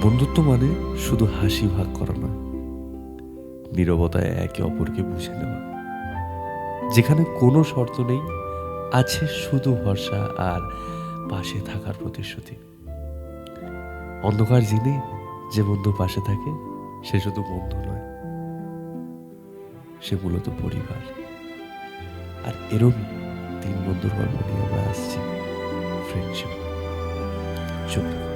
বন্ধুত্ব মানে শুধু হাসি ভাগ করা নয়, নীরবতায় একে অপরকে বুঝে নেওয়া, যেখানে কোনো শর্ত নেই, আছে শুধু ভরসা আর পাশে থাকার প্রতিশ্রুতি। অন্ধকার দিনে যে বন্ধু পাশে থাকে সে শুধু বন্ধু নয়, সে মূলত পরিবার। আর এরকমই ৩ বন্ধুর গল্প নিয়ে আমরা আসছি, ফ্রেন্ডশিপ। চলুন।